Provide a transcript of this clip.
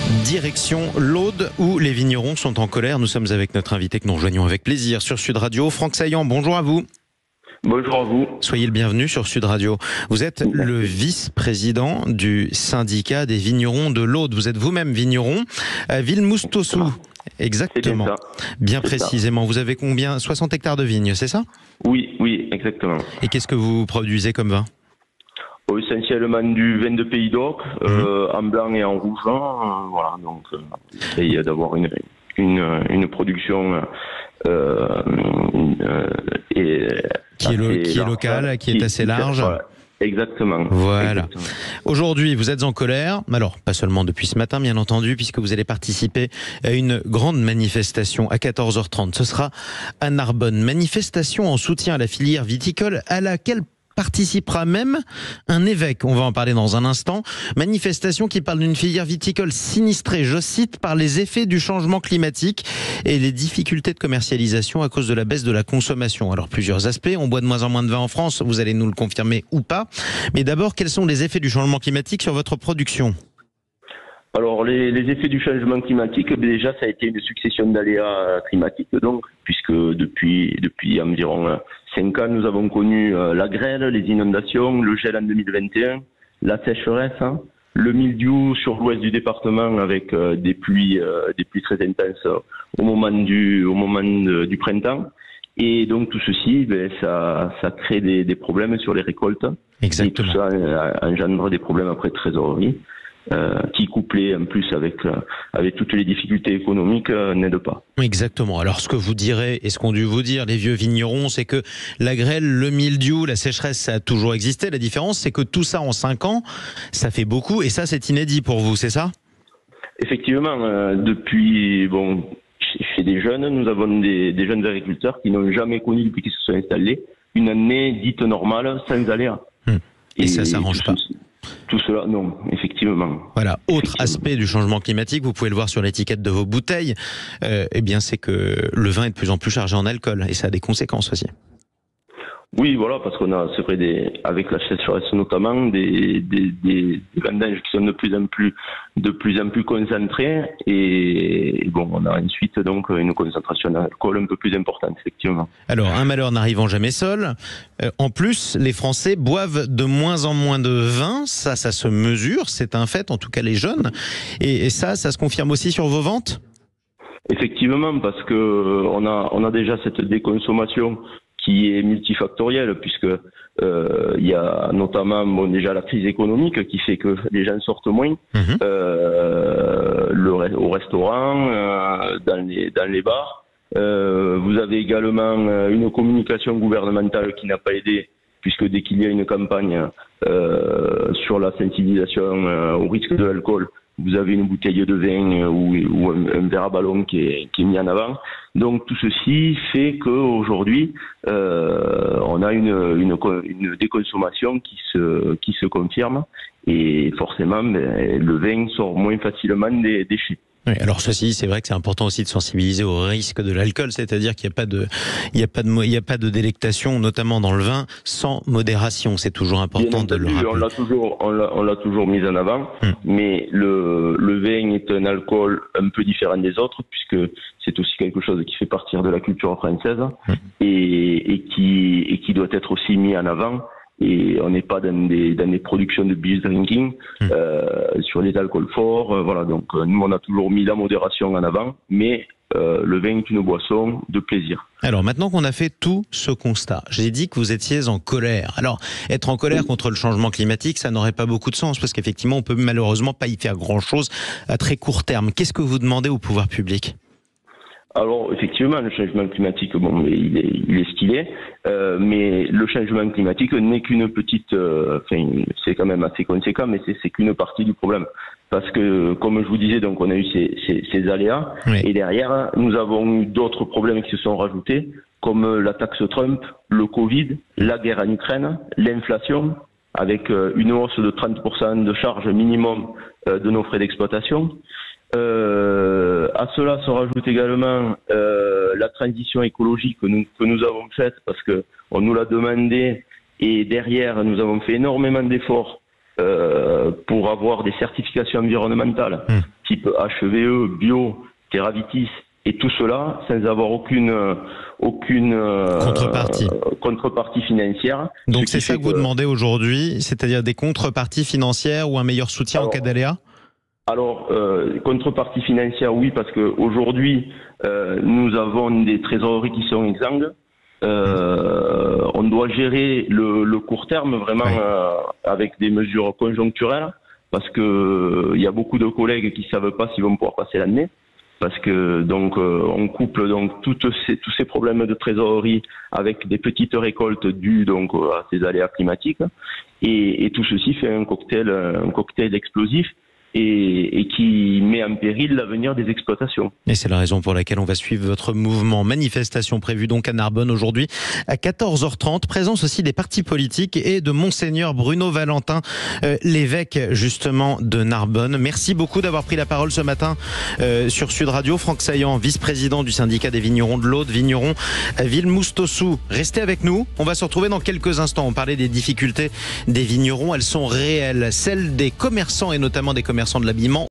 Direction l'Aude où les vignerons sont en colère. Nous sommes avec notre invité que nous rejoignons avec plaisir sur Sud Radio. Franck Saillant, bonjour à vous. Bonjour à vous. Soyez le bienvenu sur Sud Radio. Vous êtes le vice-président du syndicat des vignerons de l'Aude. Vous êtes vous-même vigneron à Villemoustossou. Exactement. Bien précisément. Vous avez combien? 60 hectares de vignes, c'est ça? Oui, exactement. Et qu'est-ce que vous produisez comme vin? Essentiellement du vin de Pays d'Oc, en blanc et en rouge. Voilà, donc on essaye d'avoir une production qui est locale, qui est assez large. Voilà. Exactement. Voilà. Exactement. Aujourd'hui, vous êtes en colère. Alors, pas seulement depuis ce matin, bien entendu, puisque vous allez participer à une grande manifestation à 14h30. Ce sera à Narbonne. Manifestation en soutien à la filière viticole, à laquelle participera même un évêque. On va en parler dans un instant. Manifestation qui parle d'une filière viticole sinistrée, je cite, par les effets du changement climatique et les difficultés de commercialisation à cause de la baisse de la consommation. Alors, plusieurs aspects. On boit de moins en moins de vin en France. Vous allez nous le confirmer ou pas. Mais d'abord, quels sont les effets du changement climatique sur votre production ? Alors, les effets du changement climatique, déjà, ça a été une succession d'aléas climatiques, donc, puisque depuis environ 5 ans, nous avons connu la grêle, les inondations, le gel en 2021, la sécheresse, le mildiou sur l'ouest du département avec des pluies très intenses au moment du printemps. Et donc tout ceci, ça crée des problèmes sur les récoltes. Exactement. Et tout ça engendre des problèmes après de trésorerie. Qui couplé en plus avec toutes les difficultés économiques n'aide pas. Exactement. Alors ce que vous direz et ce qu'ont dû vous dire les vieux vignerons, c'est que la grêle, le mildiou, la sécheresse, ça a toujours existé. La différence, c'est que tout ça en 5 ans, ça fait beaucoup et ça c'est inédit pour vous, c'est ça? Effectivement, chez des jeunes, nous avons des jeunes agriculteurs qui n'ont jamais connu depuis qu'ils se sont installés une année dite normale sans aléas. Et ça s'arrange pas. Tout cela, non, effectivement. Voilà. Autre aspect du changement climatique, vous pouvez le voir sur l'étiquette de vos bouteilles, c'est que le vin est de plus en plus chargé en alcool et ça a des conséquences aussi. Oui, voilà, parce qu'on a, c'est vrai, avec la sécheresse notamment, des vendanges qui sont de plus en plus concentrées et on a ensuite donc une concentration d'alcool un peu plus importante, effectivement. Alors, un malheur n'arrivant jamais seul. En plus, les Français boivent de moins en moins de vin. Ça se mesure, c'est un fait, en tout cas les jeunes. Et ça se confirme aussi sur vos ventes? Effectivement, parce que on a déjà cette déconsommation qui est multifactorielle, puisque il y a notamment déjà la crise économique qui fait que les gens sortent moins au restaurant, dans les bars. Vous avez également une communication gouvernementale qui n'a pas aidé, puisque dès qu'il y a une campagne sur la sensibilisation au risque de l'alcool, vous avez une bouteille de vin ou un verre à ballon qui est mis en avant. Donc tout ceci fait qu'aujourd'hui, on a une déconsommation qui se confirme et forcément, le vin sort moins facilement des déchets. Oui, alors ceci, c'est vrai que c'est important aussi de sensibiliser au risque de l'alcool, c'est-à-dire qu'il n'y a pas de délectation, notamment dans le vin, sans modération. C'est toujours important de le rappeler. On l'a toujours mis en avant, mais le vin est un alcool un peu différent des autres, puisque c'est aussi quelque chose qui fait partie de la culture française et qui doit être aussi mis en avant. Et on n'est pas dans des productions de beer drinking sur les alcools forts. Voilà, donc nous on a toujours mis la modération en avant, mais le vin est une boisson de plaisir. Alors maintenant qu'on a fait tout ce constat, j'ai dit que vous étiez en colère. Alors être en colère contre le changement climatique, ça n'aurait pas beaucoup de sens parce qu'effectivement on peut malheureusement pas y faire grand-chose à très court terme. Qu'est-ce que vous demandez au pouvoir public ? Alors effectivement, le changement climatique, il est ce qu'il est, mais le changement climatique n'est qu'une petite, c'est quand même assez conséquent, mais c'est qu'une partie du problème, parce que comme je vous disais, donc on a eu ces aléas, et derrière nous avons eu d'autres problèmes qui se sont rajoutés, comme la taxe Trump, le Covid, la guerre en Ukraine, l'inflation, avec une hausse de 30% de charges minimum de nos frais d'exploitation. À cela se rajoute également la transition écologique que nous avons faite parce que on nous l'a demandé et derrière nous avons fait énormément d'efforts pour avoir des certifications environnementales, type HVE, Bio, Terravitis, et tout cela sans avoir aucune contrepartie financière. Donc c'est ça que vous demandez aujourd'hui, c'est-à-dire des contreparties financières ou un meilleur soutien en cas d'aléa? Alors, contrepartie financière, oui, parce qu'aujourd'hui, nous avons des trésoreries qui sont exsangues. On doit gérer le court terme vraiment avec des mesures conjoncturelles, parce que il y a beaucoup de collègues qui savent pas s'ils vont pouvoir passer l'année. Parce que donc on couple donc tous ces problèmes de trésorerie avec des petites récoltes dues donc à ces aléas climatiques, et tout ceci fait un cocktail explosif et qui met en péril l'avenir des exploitations. Et c'est la raison pour laquelle on va suivre votre mouvement. Manifestation prévue donc à Narbonne aujourd'hui à 14h30. Présence aussi des partis politiques et de Monseigneur Bruno Valentin, l'évêque justement de Narbonne. Merci beaucoup d'avoir pris la parole ce matin sur Sud Radio. Franck Saillant, vice-président du syndicat des vignerons de l'Aude, vigneron à Villemoustaussou. Restez avec nous. On va se retrouver dans quelques instants. On parlait des difficultés des vignerons. Elles sont réelles. Celles des commerçants et notamment des commerçants de l'habillement